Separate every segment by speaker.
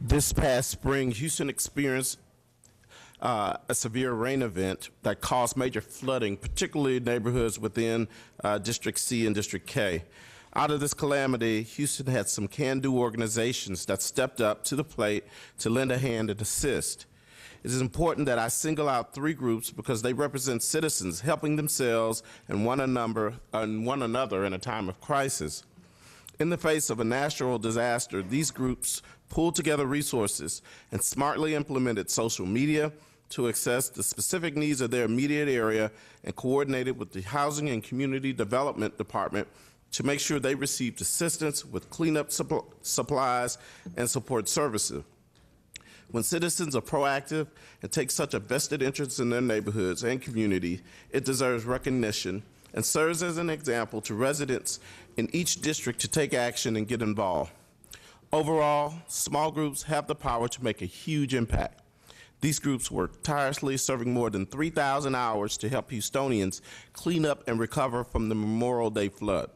Speaker 1: This past spring, Houston experienced a severe rain event that caused major flooding, particularly in neighborhoods within District C and District K. Out of this calamity, Houston had some can-do organizations that stepped up to the plate to lend a hand and assist. It is important that I single out 3 groups because they represent citizens helping themselves and one another in a time of crisis. In the face of a natural disaster, these groups pulled together resources and smartly implemented social media to assess the specific needs of their immediate area and coordinated with the Housing and Community Development Department to make sure they received assistance with cleanup supplies and support services. When citizens are proactive and take such a vested interest in their neighborhoods and community, it deserves recognition and serves as an example to residents in each district to take action and get involved. Overall, small groups have the power to make a huge impact. These groups work tirelessly, serving more than 3,000 hours to help Houstonians clean up and recover from the Memorial Day flood.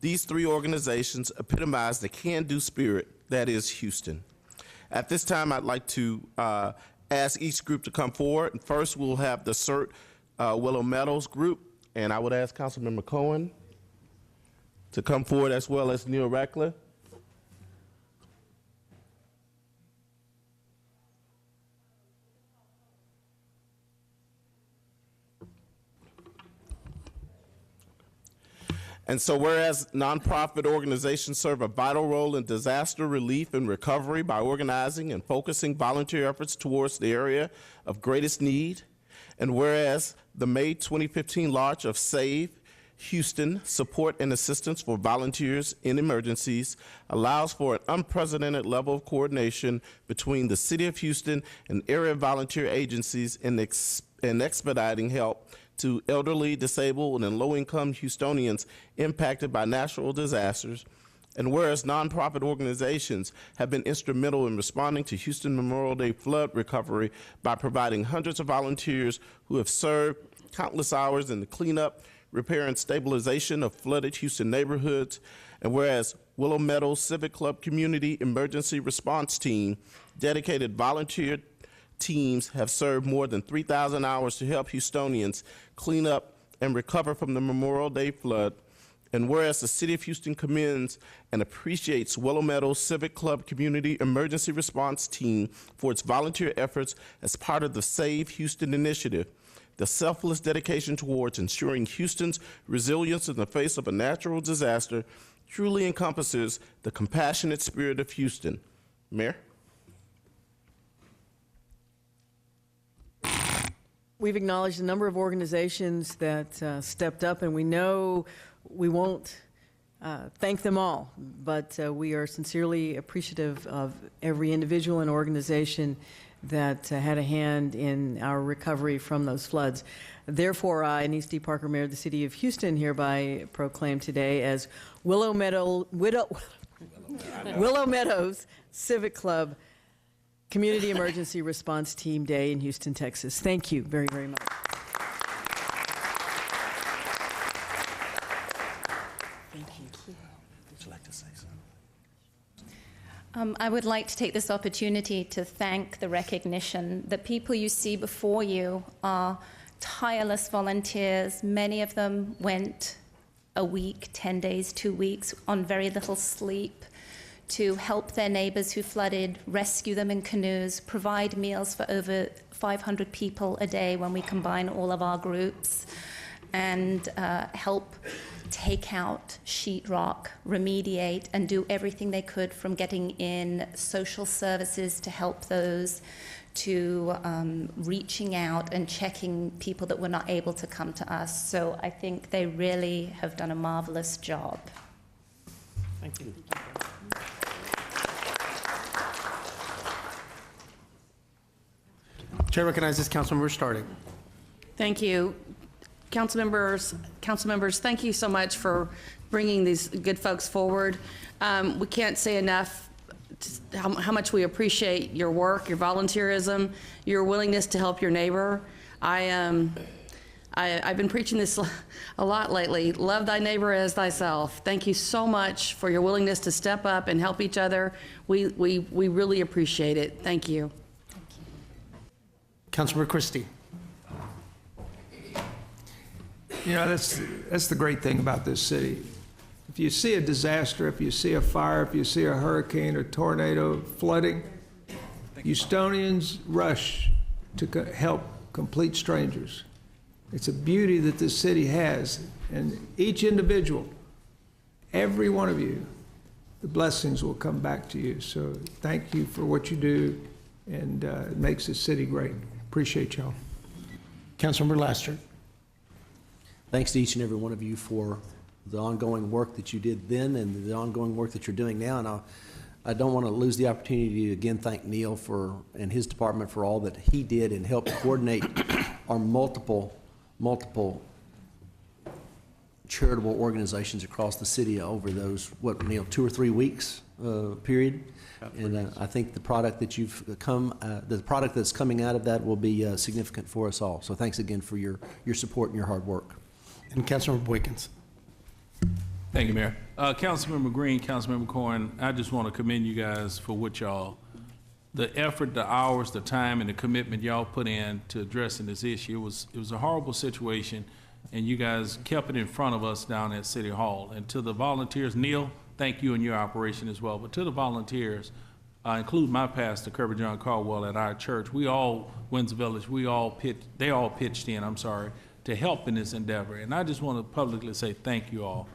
Speaker 1: These 3 organizations epitomize the can-do spirit that is Houston. At this time, I'd like to ask each group to come forward. And first, we'll have the CERT Willow Meadows group, and I would ask Councilmember Cohen to come forward, as well as Neil Ratcliffe. And so whereas nonprofit organizations serve a vital role in disaster relief and recovery by organizing and focusing volunteer efforts towards the area of greatest need, and whereas the May 2015 launch of Save Houston Support and Assistance for Volunteers in Emergencies allows for an unprecedented level of coordination between the City of Houston and area volunteer agencies in expediting help to elderly, disabled, and low-income Houstonians impacted by natural disasters, and whereas nonprofit organizations have been instrumental in responding to Houston Memorial Day flood recovery by providing hundreds of volunteers who have served countless hours in the cleanup, repair, and stabilization of flooded Houston neighborhoods, and whereas Willow Meadows Civic Club Community Emergency Response Team, dedicated volunteer teams have served more than 3,000 hours to help Houstonians clean up and recover from the Memorial Day flood. And whereas the City of Houston commends and appreciates Willow Meadows Civic Club Community Emergency Response Team for its volunteer efforts as part of the Save Houston initiative, the selfless dedication towards ensuring Houston's resilience in the face of a natural disaster truly encompasses the compassionate spirit of Houston. Mayor?
Speaker 2: We've acknowledged a number of organizations that stepped up, and we know we won't thank them all, but we are sincerely appreciative of every individual and organization that had a hand in our recovery from those floods. Therefore, I, Anise D. Parker, Mayor of the City of Houston, hereby proclaim today as Willow Meadows Civic Club Community Emergency Response Team Day in Houston, Texas. Thank you very, very much. Thank you.
Speaker 1: Would you like to say something?
Speaker 3: I would like to take this opportunity to thank the recognition. The people you see before you are tireless volunteers. Many of them went a week, 10 days, 2 weeks on very little sleep to help their neighbors who flooded, rescue them in canoes, provide meals for over 500 people a day when we combine all of our groups, and help take out sheetrock, remediate, and do everything they could, from getting in social services to help those, to reaching out and checking people that were not able to come to us. So I think they really have done a marvelous job.
Speaker 1: Thank you.
Speaker 4: Chair recognizes Councilmember starting.
Speaker 5: Thank you. Council members, thank you so much for bringing these good folks forward. We can't say enough how much we appreciate your work, your volunteerism, your willingness to help your neighbor. I I've been preaching this a lot lately. Love thy neighbor as thyself. Thank you so much for your willingness to step up and help each other. We really appreciate it. Thank you.
Speaker 4: Councilmember Christie.
Speaker 6: You know, that's the great thing about this city. If you see a disaster, if you see a fire, if you see a hurricane or tornado, flooding, Houstonians rush to help complete strangers. It's a beauty that this city has, and each individual, every one of you, the blessings will come back to you. So thank you for what you do, and it makes this city great. Appreciate y'all.
Speaker 4: Councilmember Laster.
Speaker 7: Thanks to each and every one of you for the ongoing work that you did then and the ongoing work that you're doing now. And I don't want to lose the opportunity to again thank Neil and his department for all that he did and helped coordinate our multiple charitable organizations across the city over those, Neil, 2 or 3 weeks period. And I think the product that the product that's coming out of that will be significant for us all. So thanks again for your support and your hard work.
Speaker 4: And Councilmember Boykins.
Speaker 8: Thank you, Mayor. Councilmember Green, Councilmember Corn, I just want to commend you guys for the effort, the hours, the time, and the commitment y'all put in to addressing this issue. It was a horrible situation, and you guys kept it in front of us down at City Hall. And to the volunteers, Neil, thank you and your operation as well. But to the volunteers, include my pastor, Kirby John Caldwell, at our church. We all, Windsor Village, they all pitched in, to help in this endeavor. And I just want to publicly say thank you all.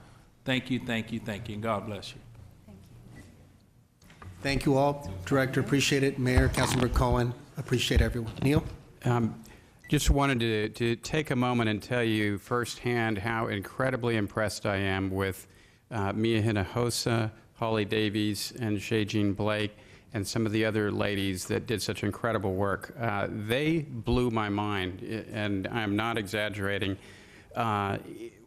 Speaker 8: Thank you, thank you, thank you, and God bless you.
Speaker 4: Thank you all. Director, appreciate it. Mayor, Councilmember Cohen, appreciate everyone. Neil?
Speaker 9: Just wanted to take a moment and tell you firsthand how incredibly impressed I am with Mia Hinojosa, Holly Davies, and Shea-Jean Blake, and some of the other ladies that did such incredible work. They blew my mind, and I'm not exaggerating,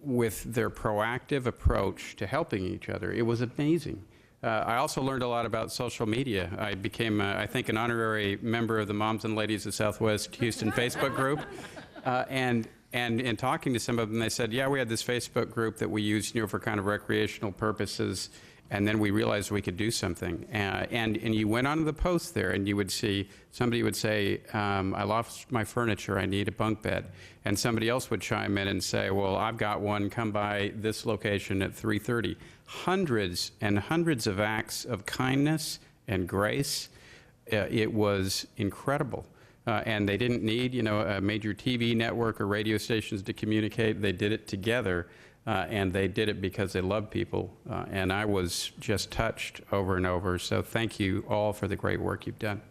Speaker 9: with their proactive approach to helping each other. It was amazing. I also learned a lot about social media. I became, I think, an honorary member of the Moms and Ladies of Southwest Houston Facebook group. And in talking to some of them, they said, yeah, we had this Facebook group that we used, for kind of recreational purposes, and then we realized we could do something. And you went onto the post there, and you would see, somebody would say, I lost my furniture, I need a bunk bed. And somebody else would chime in and say, well, I've got one, come by this location at 3:30. Hundreds and hundreds of acts of kindness and grace. It was incredible. And they didn't need, a major TV network or radio stations to communicate. They did it together, and they did it because they love people. And I was just touched over and over. So thank you all for the great work you've done.